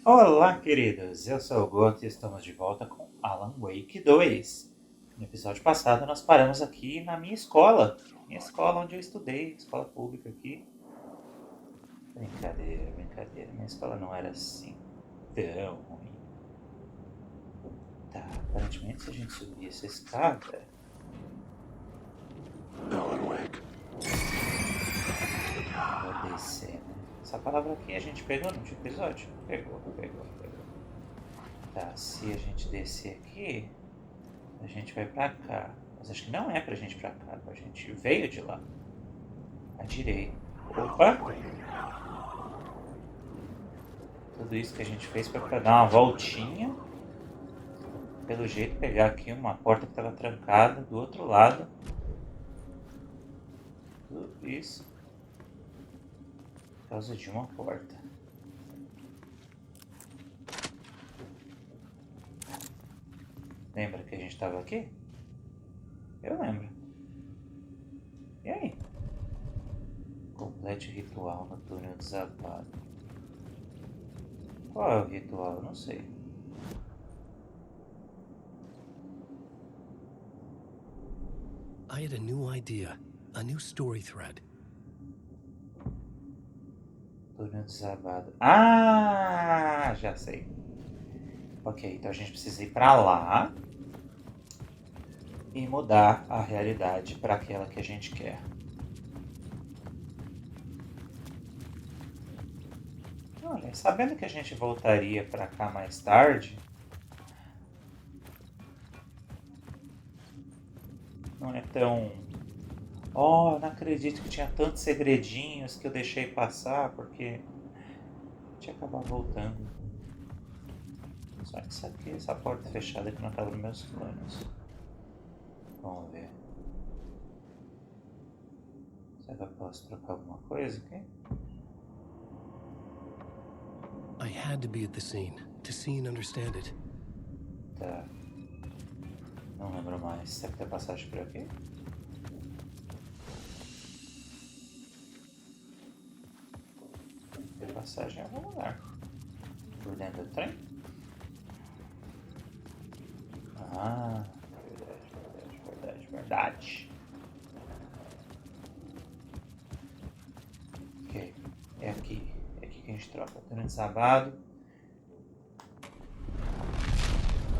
Olá, queridos! Eu sou o Goto e estamos de volta com Alan Wake 2. No episódio passado, nós paramos aqui na minha escola onde eu estudei, escola pública aqui. Brincadeira, brincadeira. Minha escola não era assim tão ruim. Tá, aparentemente se a gente subir essa escada... Alan Wake. Vou descer, né? Essa palavra aqui a gente pegou no último episódio? Pegou. Tá, se a gente descer aqui, a gente vai pra cá. Mas acho que não é pra gente ir pra cá, a gente veio de lá. À direita. Opa! Tudo isso que a gente fez foi pra dar uma voltinha. Pelo jeito, pegar aqui uma porta que estava trancada do outro lado. Tudo isso por causa de uma porta. Lembra que a gente estava aqui? Eu lembro. E aí? Complete o ritual no túnel desabado. Qual é o ritual? Eu não sei. I had a new idea, a new story thread. Túnel desabado. Ah, já sei. Ok, então a gente precisa ir pra lá e mudar a realidade para aquela que a gente quer. Olha, sabendo que a gente voltaria para cá mais tarde, não é tão... Oh, não acredito que tinha tantos segredinhos que eu deixei passar, porque a gente ia acabar voltando. Só que isso aqui, essa porta fechada que não estava nos meus planos. Vamos ver. Será que eu posso trocar alguma coisa aqui? I had to be at the scene, to see and understand it. Tá. Não lembro mais. Será que tem passagem por aqui? Tem passagem em algum lugar. Por dentro do trem? Ah, verdade. Ok, é aqui. É aqui que a gente troca. Túnel desabado.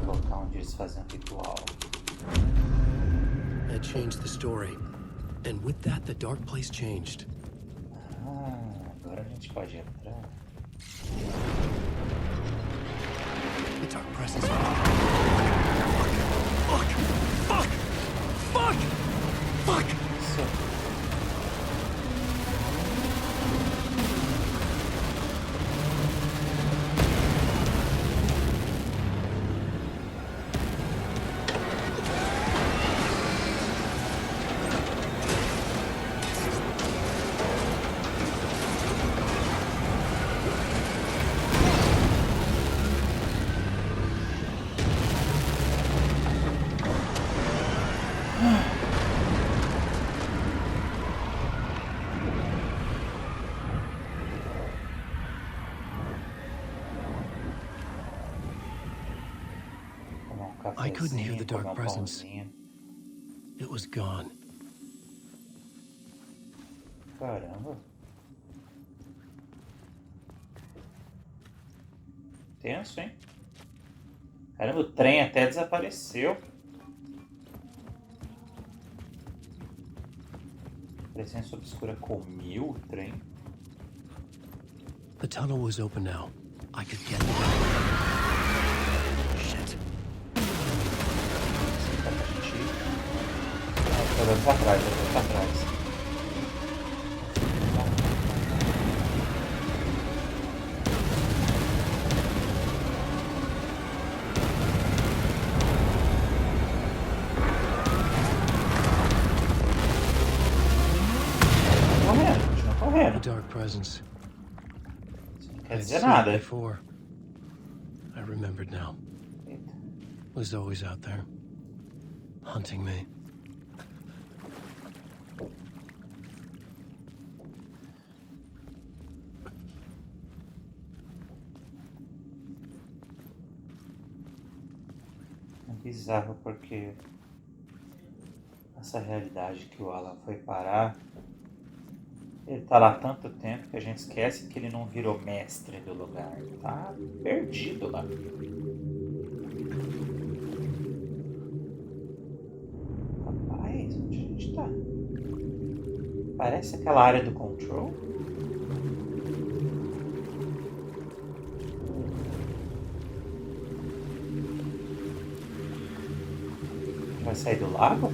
O local onde eles fazem o ritual. I changed the story. And with that, the dark place changed. Ah, agora a gente pode entrar. The dark presence. Fuck! Isso. I couldn't hear the Comer dark presence. pãozinho. It was gone. Caramba. Tenso, hein? Caramba, o trem até desapareceu. A presença obscura comiu o trem. The tunnel was open now. I could get it. Shit. Dá pra gente ir. Ah, tô olhando pra trás, eu tô olhando pra trás. Continua The correndo. dark presence. Isso não quer I'd dizer seen it nada. before. I remembered now. Eita. Was always out there, hunting me. É bizarro porque essa realidade que o Alan foi parar, ele tá lá há tanto tempo que a gente esquece que ele não virou mestre do lugar. Tá perdido lá. Rapaz, onde a gente tá? Parece aquela área do control. A gente vai sair do lago?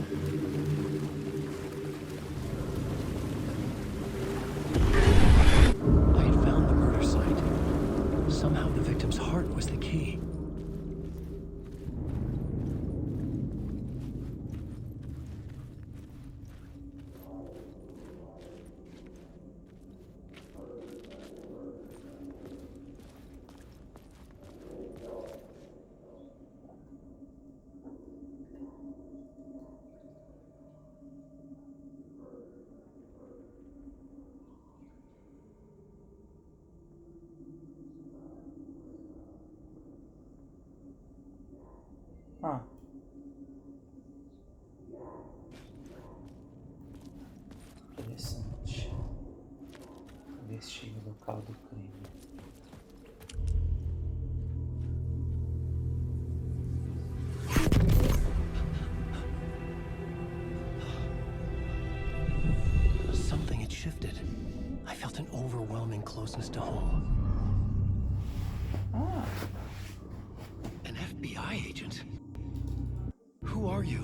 I had found the murder site. Somehow the victim's heart was the key. Ah. Interessante. Investigue o local do crime. Something had shifted. I felt an overwhelming closeness to home. Ah, An FBI agent? Who are you?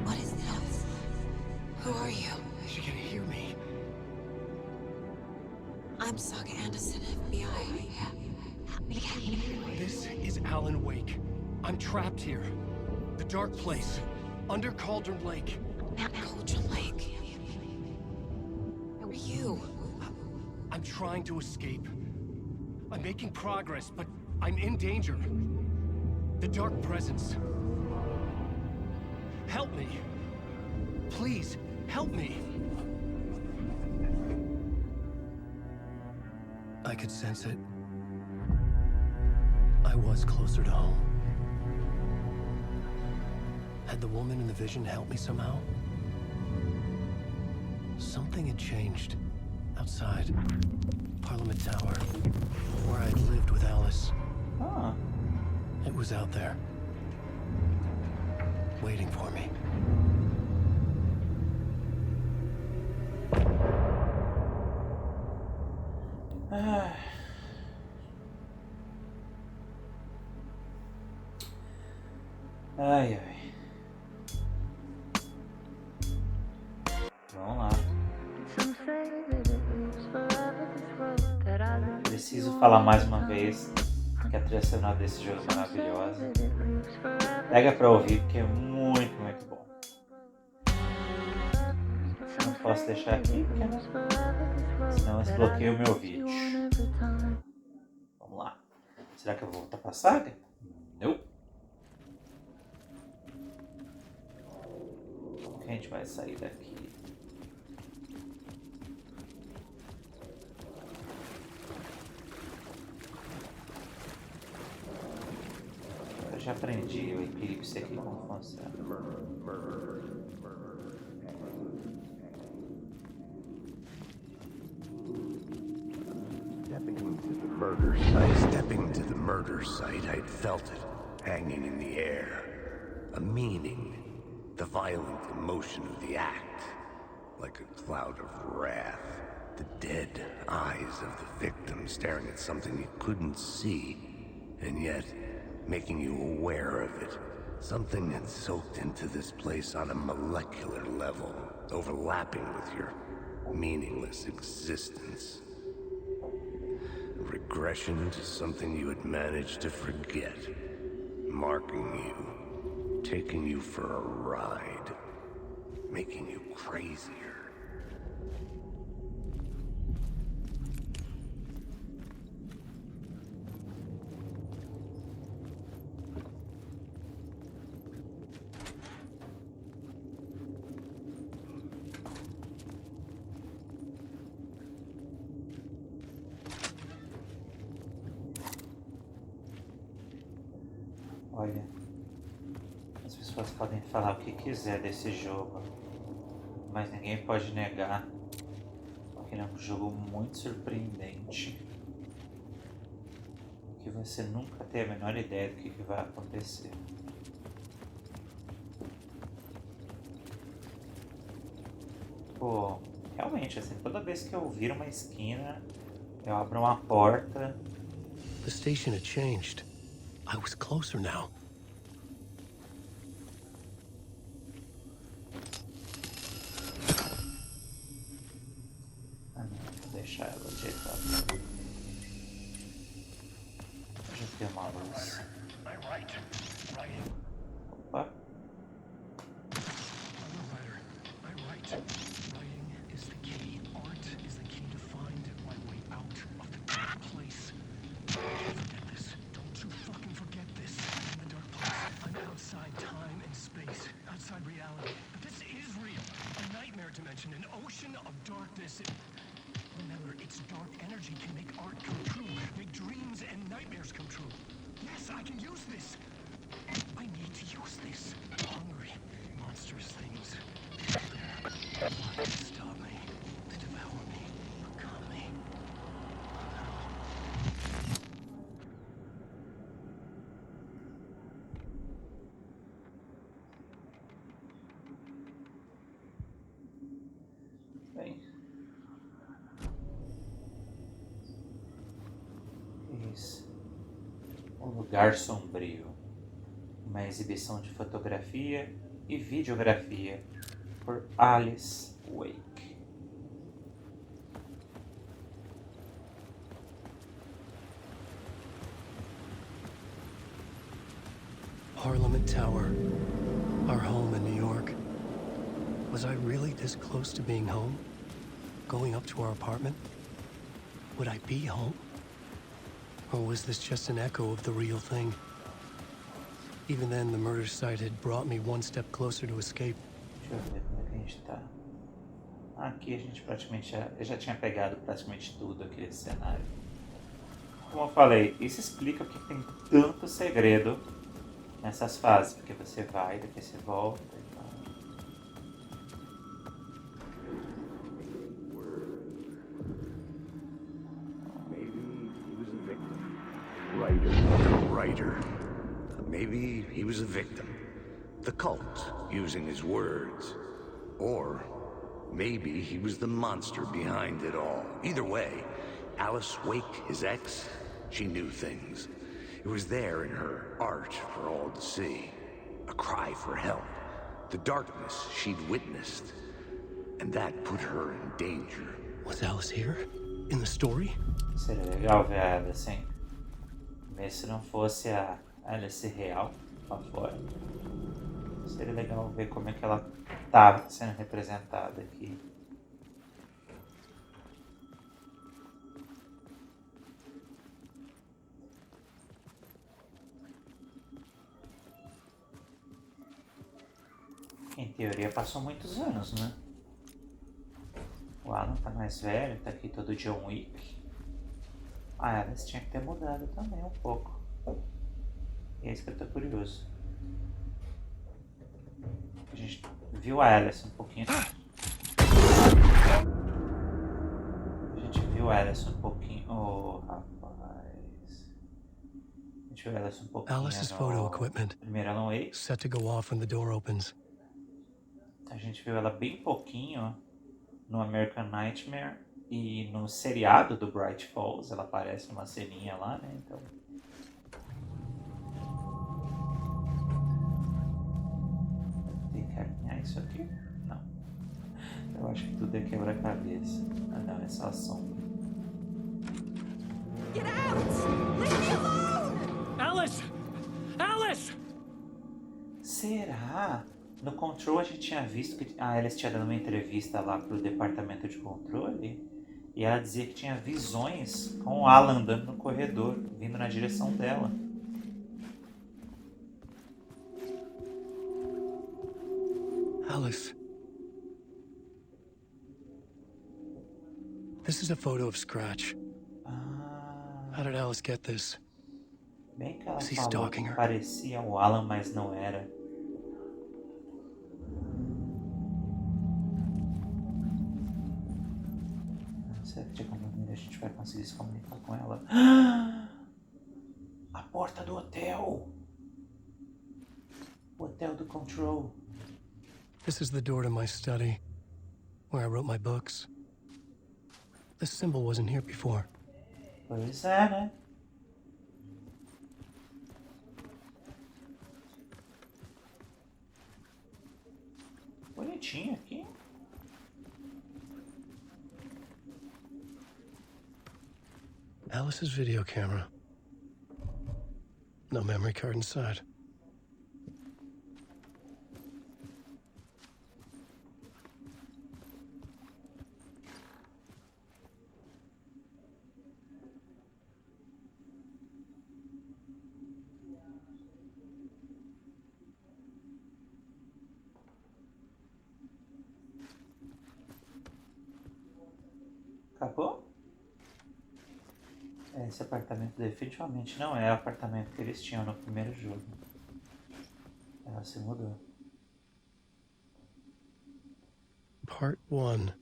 What is this? Who are you? She can hear me. I'm Saga Anderson, FBI. This is Alan Wake. I'm trapped here. The dark place. Under Cauldron Lake. Cauldron Lake. Who are you? I'm trying to escape. I'm making progress, but I'm in danger. The dark presence. Help me. Please, help me. I could sense it. I was closer to home. Had the woman in the vision helped me somehow? Something had changed. Outside. Parliament Tower. Where I'd lived with Alice. ah. It was out there. Waiting for me. Ah. Ai, ai. Vamos lá. Preciso falar mais uma vez que a trilha sonora desse jogo é maravilhosa. Pega pra ouvir porque é muito, muito bom. Não posso deixar aqui porque senão eles bloqueiam o meu vídeo. Vamos lá. Será que eu vou voltar pra saga? Não. Como que a gente vai sair daqui? Eu já aprendi o eclipse aqui como funciona. Stepping to the murder site, I'd felt it, hanging in the air. A meaning, the violent emotion of the act, like a cloud of wrath. The dead eyes of the victim staring at something you couldn't see, and yet making you aware of it. Something had soaked into this place on a molecular level, overlapping with your meaningless existence. Regression to something you had managed to forget. Marking you. Taking you for a ride. Making you crazier. Olha, as pessoas podem falar o que quiser desse jogo, mas ninguém pode negar que ele é um jogo muito surpreendente, que você nunca tem a menor ideia do que vai acontecer. Pô, realmente, assim, toda vez que eu viro uma esquina, eu abro uma porta. The station had changed. I was closer now. Ah, não, vou deixar ela ajeitada. Já tem uma luz. Opa. An ocean of darkness. Remember, its dark energy can make art come true, make dreams and nightmares come true. Yes, I can use this. I need to use this. Hungry, monstrous things. They're plotting to stop me, to devour me, become me. Bem. Isso. O Lugar Sombrio. Uma exibição de fotografia e videografia por Alice Wake. Parliament Tower, our home in New York. Was I really this close to being home? Going up to our apartment? Would I be home? Or was this just an echo of the real thing? Even then, the murder site had brought me one step closer to escape. Deixa eu ver como é que a gente tá. Aqui a gente praticamente já tinha pegado praticamente tudo aqui desse cenário. Como eu falei, isso explica porque tem tanto segredo nessas fases, porque você vai, depois você volta e tal. Writer. Maybe he was a victim. The cult, using his words. Or maybe he was the monster behind it all. Either way, Alice Wake, his ex, she knew things. It was there in her art for all to see. A cry for help. The darkness she'd witnessed. And that put her in danger. Was Alice here? In the story? Seria legal ver a Alice, hein? Mesmo se não fosse a Alice real lá fora. Seria legal ver como é que ela tá sendo representada aqui. Em teoria passou muitos anos, né? O Alan tá mais velho, tá aqui todo John Wick. A Alice tinha que ter mudado também um pouco. E é isso que eu tô curioso. A gente viu a Alice um pouquinho. A gente viu a Alice um pouquinho. Oh, rapaz. A gente viu a Alice um pouquinho. Alice's photo equipment. Primeiro Alan Wake. Set to go off when the door opens. A gente viu ela bem pouquinho no American Nightmare e no seriado do Bright Falls. Ela aparece numa ceninha lá, né? Então. Tem que alinhar isso aqui? Não. Eu acho que tudo é quebra-cabeça. Ah, não, é só sombra. Get out! Leave me alone! Alice! Alice! Será? No Control a gente tinha visto que a Alice tinha dado uma entrevista lá pro departamento de controle e ela dizia que tinha visões com o Alan andando no corredor, vindo na direção dela. Alice. This is a photo of Scratch. Ah, How did Alice get this? Bem que ela Is he falou stalking que her? parecia o Alan, mas não era. Será que de alguma maneira a gente vai conseguir se comunicar com ela? A porta do hotel! O hotel do Control. This is the door to my study, where I wrote my books. This symbol wasn't here before. Pois é, né? Bonitinho aqui. Alice's video camera. No memory card inside. Acabou? Esse apartamento definitivamente não é o apartamento que eles tinham no primeiro jogo. Ela se mudou. Part 1.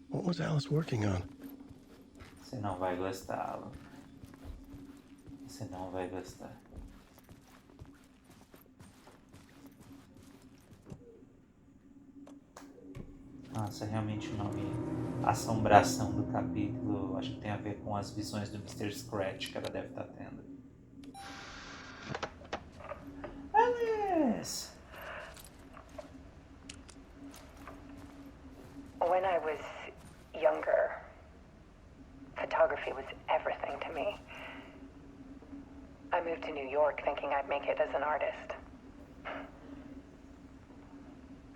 What was Alice working on? Você não vai gostar, Alan. Você não vai gostar. Nossa, realmente o nome Assombração do capítulo acho que tem a ver com as visões do Mr. Scratch que ela deve estar tendo. Alice! When I was younger, photography was everything to me. I moved to New York thinking I'd make it as an artist.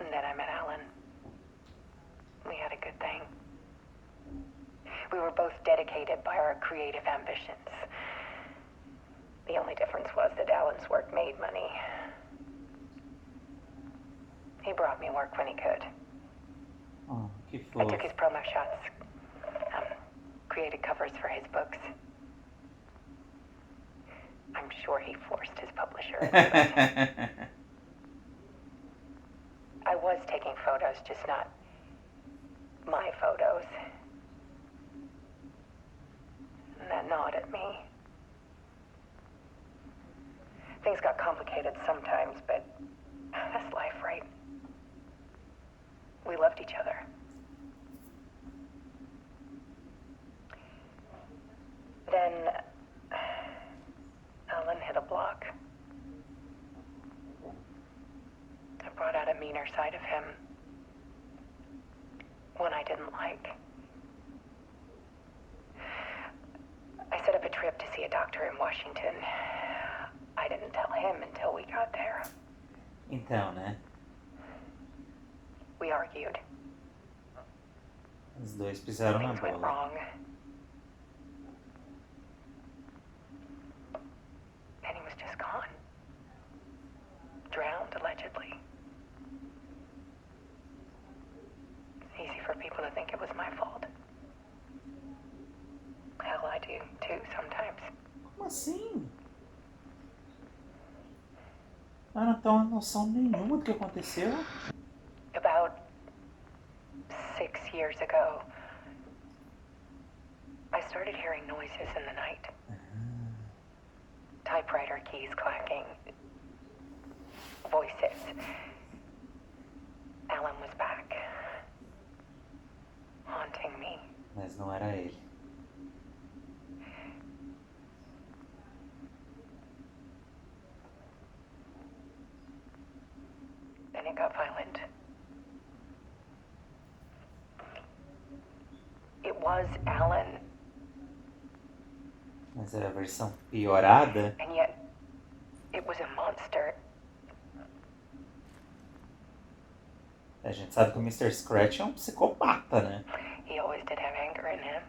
And then I met Alan. We had a good thing. We were both dedicated by our creative ambitions. The only difference was that Alan's work made money. He brought me work when he could. Oh, que I fofo. took his promo shots, created covers for his books. I'm sure he forced his publisher into it. I was taking photos, just not my photos. And that gnawed at me. Things got complicated sometimes, but that's life, right? We loved each other. Then Alan hit a block. I brought out a meaner side of him. One I didn't like. I set up a trip to see a doctor in Washington. I didn't tell him until we got there. Então, né? We argued. Os dois pisaram na Things went bola. wrong. And he was just gone. Drowned, allegedly. It's easy for people to think it was my fault. Hell, I do too sometimes. Como assim? Eu não tenho noção nenhuma do que aconteceu. About 6 years ago, I started hearing noises in the night. Typewriter keys clacking. Voices. Alan was back. Haunting me. Mas não era ele. Then it got violent. It was Alan, Mas era a versão piorada. and yet it was a monster. A gente sabe que o Mr. Scratch é um psicopata, né? He always did have anger in him.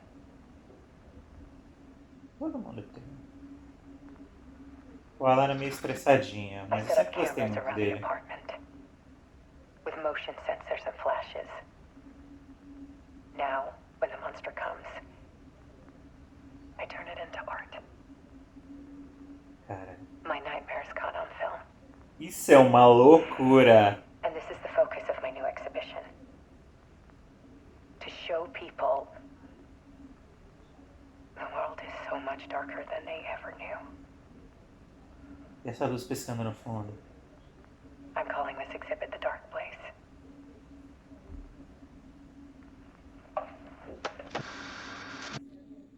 Todo mundo tem. O Alan era meio estressadinho, I mas eu set up sempre gostei cameras muito around the dele. apartment with motion sensors and flashes. Now, when the monster comes, I turn it into art. cara. My nightmares caught on film. Isso é uma loucura. And this is the focus of my new exhibition. To show people the world is so much darker than they ever knew. E essa luz piscando no fundo? I'm calling this exhibit The Dark Place.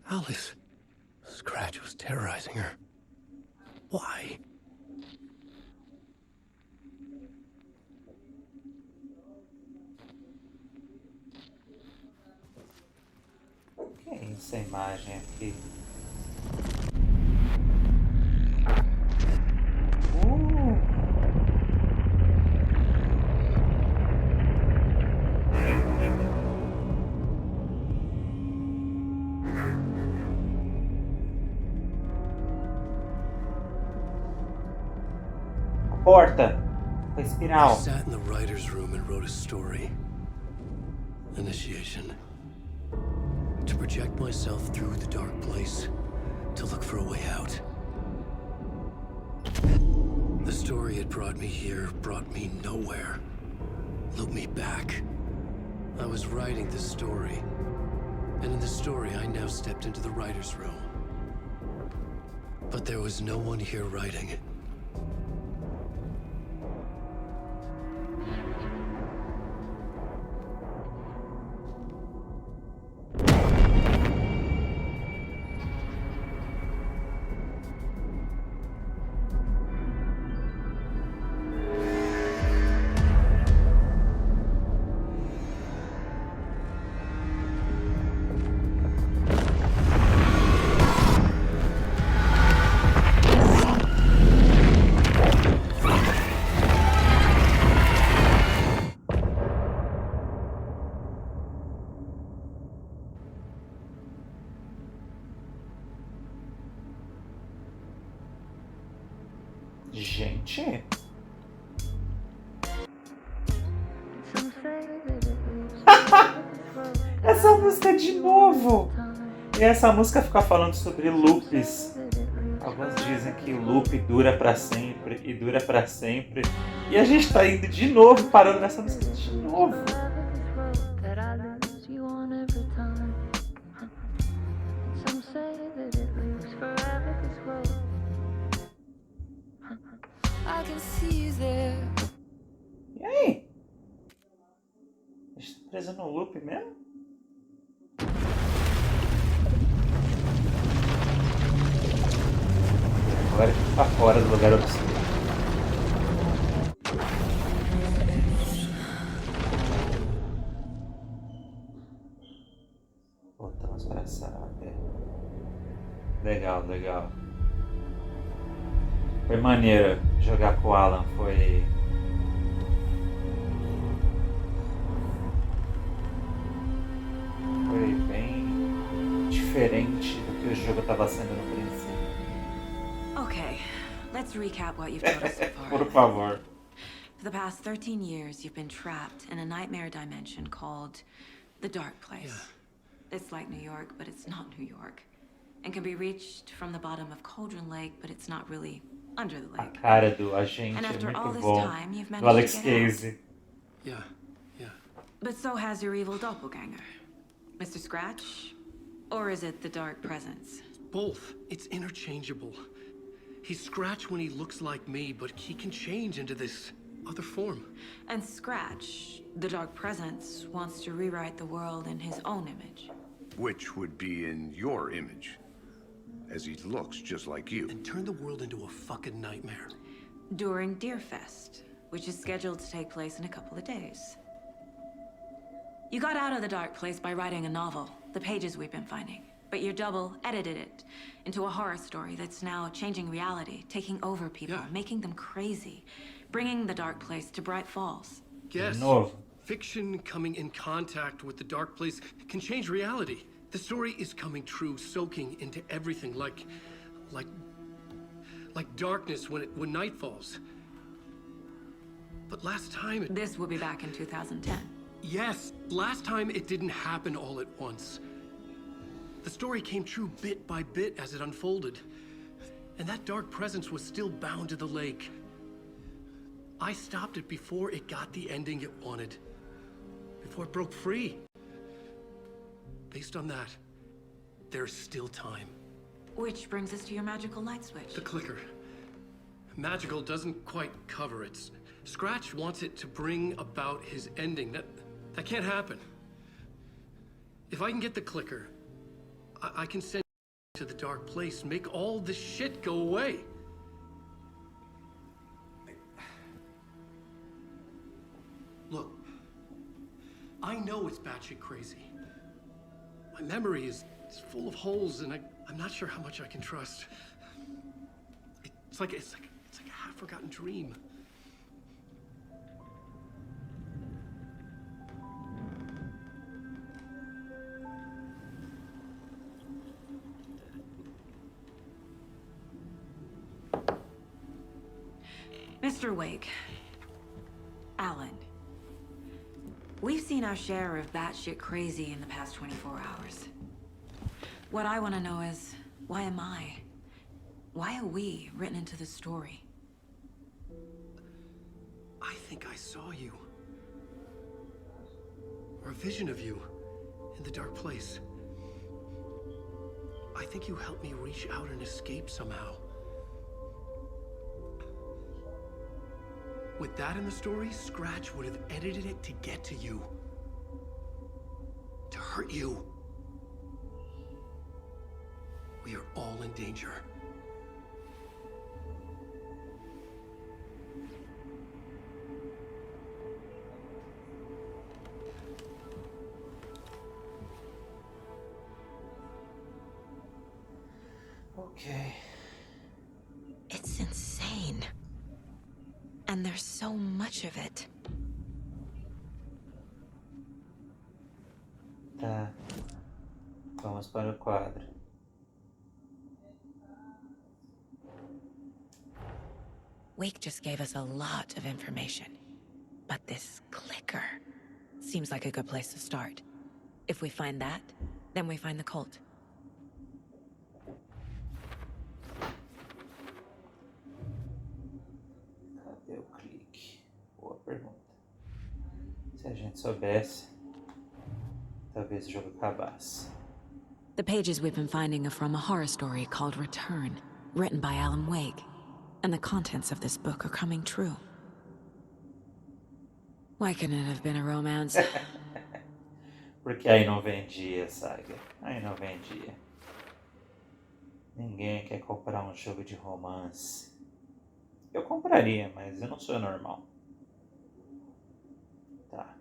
Alice. Scratch was terrorizing her. Why? O que é essa imagem aqui? Porta! A I espiral. sat in the writer's room and wrote a story. Initiation. To project myself through the dark place, to look for a way out. The story had brought me here, brought me nowhere. Looked me back. I was writing the story. And in the story, I now stepped into the writer's room. But there was no one here writing. Gente. Essa música de novo. E essa música fica falando sobre loops. Alguns dizem que o loop dura pra sempre e dura pra sempre. E a gente tá indo de novo, parando nessa música de novo. E aí? A gente tá preso no loop mesmo? Agora a gente tá fora do lugar obscuro. Voltamos pra sala. Legal, legal. Foi maneiro jogar com o Alan, foi bem diferente do que o jogo estava sendo no princípio. Okay, let's recap what you've told us so far. Por favor. For the past 13 years, you've been trapped in a nightmare dimension called the Dark Place. It's like New York, but it's not New York. And can be reached from the bottom of Cauldron Lake, but it's not really under the A lake. cara do agente And é after all muito this bom. time, you've Do managed Alex to get out. Casey. Yeah. But so has your evil doppelganger. Mr. Scratch? Or is it the Dark Presence? Both. It's interchangeable. He's Scratch when he looks like me, but he can change into this other form. And Scratch, the Dark Presence, wants to rewrite the world in his own image. Which would be in your image, as he looks just like you. And turn the world into a fucking nightmare. During Deerfest, which is scheduled to take place in a couple of days. You got out of the Dark Place by writing a novel, the pages we've been finding. But your double edited it into a horror story that's now changing reality, taking over people, Yeah. making them crazy, bringing the Dark Place to Bright Falls. Yes. novo. Fiction coming in contact with the dark place can change reality. The story is coming true, soaking into everything like darkness when night falls. But last time it... This will be back in 2010. Yes, last time it didn't happen all at once. The story came true bit by bit as it unfolded. And that dark presence was still bound to the lake. I stopped it before it got the ending it wanted. Before it broke free. Based on that, there's still time. Which brings us to your magical light switch. The clicker. Magical doesn't quite cover it. Scratch wants it to bring about his ending. That can't happen. If I can get the clicker, I can send you to the dark place, make all this shit go away. Look, I know it's batshit crazy. My memory is full of holes, and I'm not sure how much I can trust. It's like a half-forgotten dream. Mr. Wake. Alan. We've seen our share of batshit crazy in the past 24 hours. What I want to know is, why am I? Why are we written into the story? I think I saw you. Or a vision of you in the dark place. I think you helped me reach out and escape somehow. With that in the story, Scratch would have edited it to get to you. To hurt you. We are all in danger. Okay. It's insane. And there's so much of it. Tá. Vamos para o quadro. Wake just gave us a lot of information. But this clicker seems like a good place to start. If we find that, then we find the cult. Cadê o clique? Boa pergunta. Se a gente soubesse, talvez o jogo acabasse. The pages we've been finding are from a horror story called Return, written by Alan Wake. And the contents of this book are coming true. Why couldn't it have been a romance? Porque aí não vendia, saga. Aí não vendia. Ninguém quer comprar um jogo de romance. Eu compraria, mas eu não sou normal. Tá.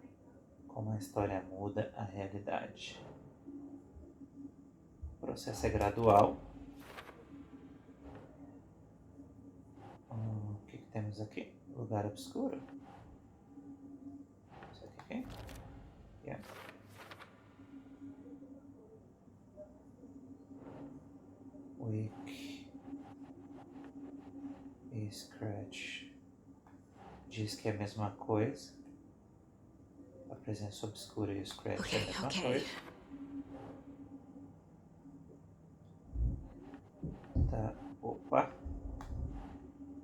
Como a história muda a realidade. O processo é gradual. O que temos aqui? Lugar obscuro. Isso aqui? Yeah. Wake e Scratch diz que é a mesma coisa. A presença obscura e o Scratch é a mesma coisa. Tá, opa.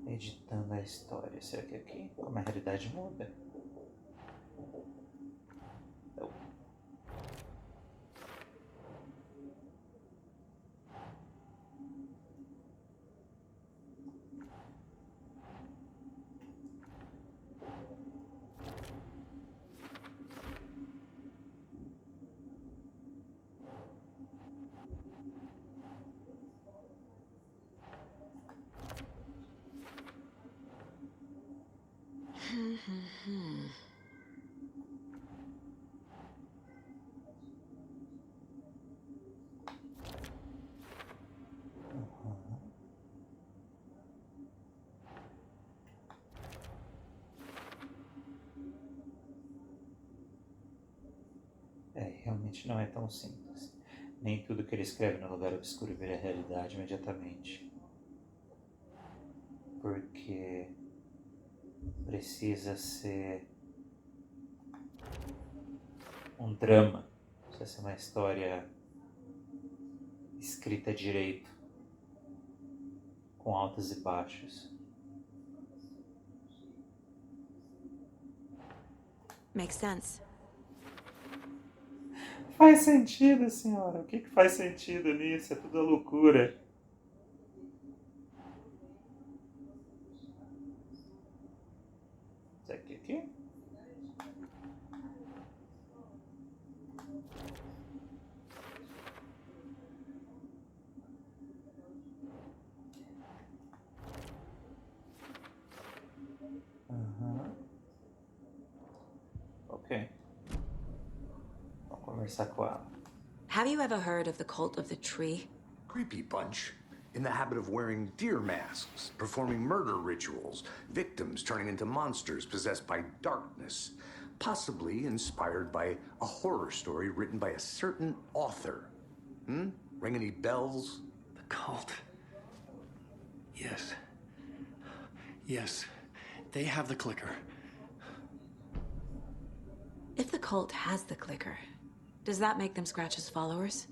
Editando a história. Será que aqui? Como a realidade muda? Não. Realmente não é tão simples. Nem tudo que ele escreve no lugar obscuro vira realidade imediatamente. Porque precisa ser um drama, precisa ser uma história escrita direito, com altos e baixos. Makes sense. Faz sentido, senhora. O que faz sentido nisso? É tudo loucura. Isso aqui? Ok. Vamos conversar com ela. Have you ever heard of the cult of the tree? Creepy bunch. In the habit of wearing deer masks, performing murder rituals, victims turning into monsters possessed by darkness, possibly inspired by a horror story written by a certain author. Ring any bells? The cult. Yes. Yes. They have the clicker. If the cult has the clicker, does that make them Scratch's followers?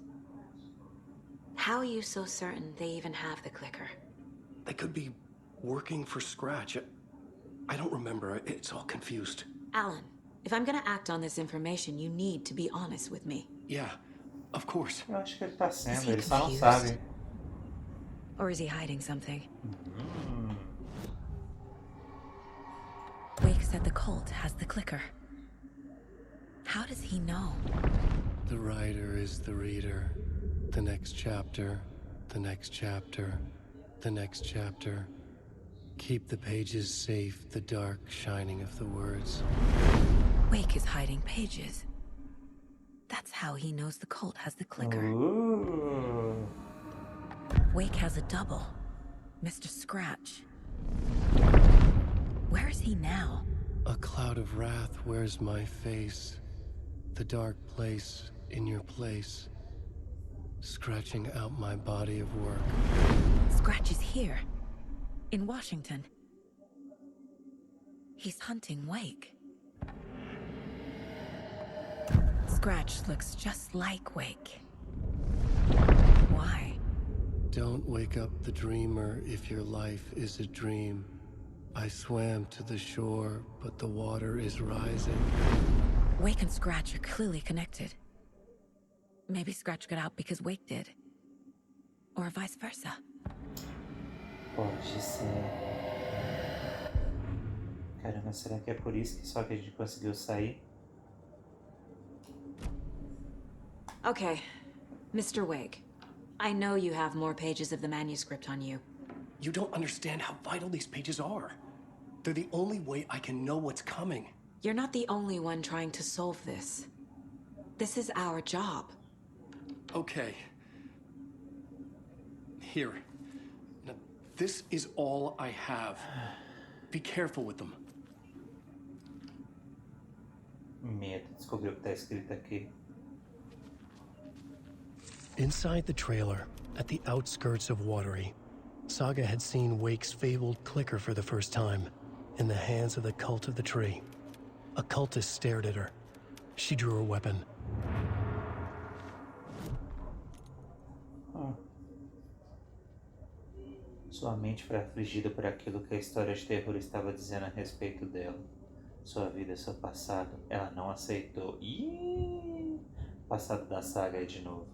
How are you so certain they even have the clicker? They could be working for Scratch. I don't remember. It's all confused. Alan, if I'm gonna act on this information, you need to be honest with me. Yeah, of course. Eu acho que ele tá Is sendo, he ele só não confused? sabe. Or is he hiding something? Wake said the cult has the clicker. How does he know? The writer is the reader. The next chapter, the next chapter, the next chapter. Keep the pages safe, the dark shining of the words. Wake is hiding pages. That's how he knows the cult has the clicker. Ooh. Wake has a double. Mr. Scratch. Where is he now? A cloud of wrath wears my face. The dark place in your place. Scratching out my body of work. Scratch is here. In Washington. He's hunting Wake. Scratch looks just like Wake. Why? Don't wake up the dreamer if your life is a dream. I swam to the shore, but the water is rising. Wake and Scratch are clearly connected. Maybe Scratch got out because Wake did. Or vice versa. Pode ser. Caramba, será que é por isso que só que a gente conseguiu sair? Okay, Mr. Wake. I know you have more pages of the manuscript on you. You don't understand how vital these pages are. They're the only way I can know what's coming. You're not the only one trying to solve this. This is our job. Okay. Here. Now, this is all I have. Be careful with them. Medo de descobrir o que tá escrito aqui. Inside the trailer, at the outskirts of Watery, Saga had seen Wake's fabled clicker for the first time, in the hands of the cult of the tree. A cultist stared at her. She drew her weapon. Sua mente foi afligida por aquilo que a história de terror estava dizendo a respeito dela. Sua vida e seu passado, ela não aceitou. Ih! Passado da saga aí de novo.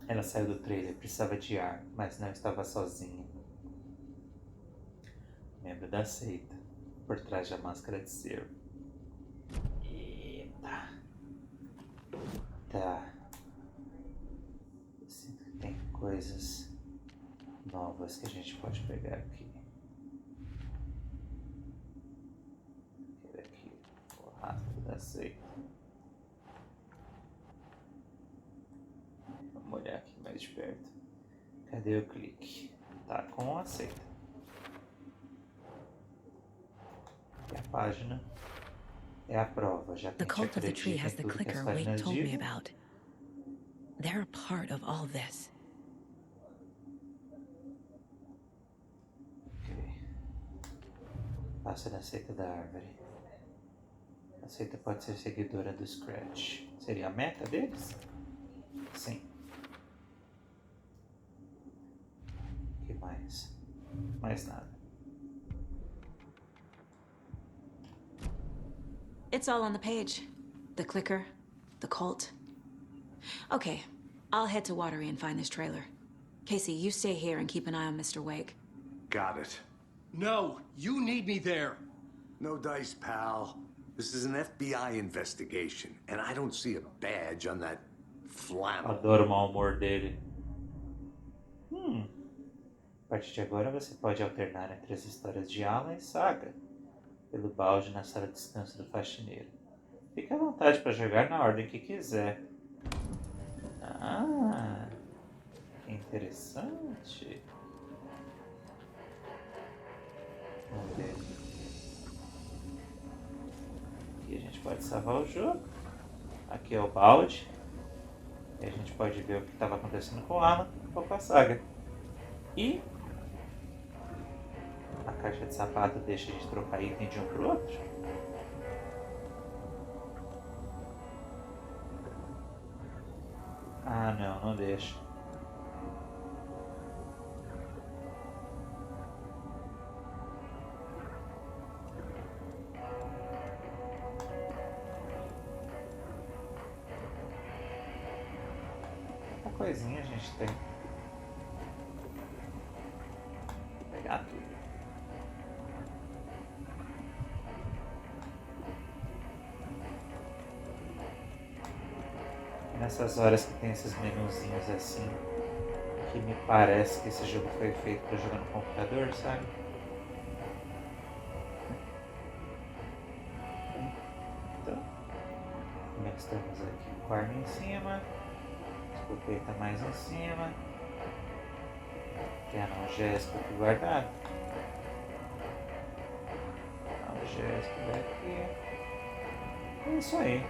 Ela saiu do trailer, precisava de ar, mas não estava sozinha. Membro da seita, por trás da máscara de cervo. Eita. Tá. Eu sinto que tem coisas novas que a gente pode pegar aqui. Aqui, o rastro da seita. Vamos olhar aqui mais de perto. Cadê o clique? Tá com aceita. E a página é a prova, já que The a gente cult of the tree acredita has em the tudo que as clicker Wake páginas told me dizem. about. They're a part of all this. Ok. Passa da seita da árvore. A seita pode ser seguidora do Scratch. Seria a meta deles? Sim. O que mais? Mais nada. It's all on the page. The clicker, the cult. Okay, I'll head to Watery and find this trailer. Casey, you stay here and keep an eye on Mr. Wake. Got it. No, you need me there. No dice, pal. This is an FBI investigation, and I don't see a badge on that flannel. Adoro o mau humor dele. A partir de agora você pode alternar entre as histórias de Alan e Saga, pelo balde na sala de descanso do faxineiro. Fique à vontade para jogar na ordem que quiser. Ah, que interessante. Vamos ver. Aqui a gente pode salvar o jogo. Aqui é o balde. E a gente pode ver o que estava acontecendo com o Alan ou com a Saga. E a caixa de sapato deixa de trocar item de um pro outro? Ah, não deixa. Uma coisinha a gente tem. Vou pegar tudo. Nessas horas que tem esses menuzinhos assim, que me parece que esse jogo foi feito para jogar no computador, sabe? Então, como é que estamos aqui? O quarto em cima, escopeta mais em cima, tem analgésico aqui guardado, analgésico daqui. É isso aí,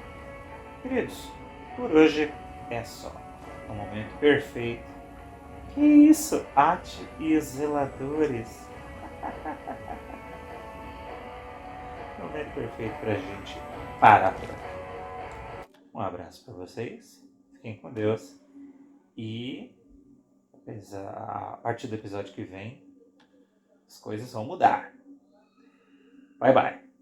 queridos. Por hoje é só. Um momento perfeito. Que isso? Arte e os zeladores. Um momento perfeito pra gente parar por aqui. Um abraço pra vocês. Fiquem com Deus. E a partir do episódio que vem, as coisas vão mudar. Bye bye.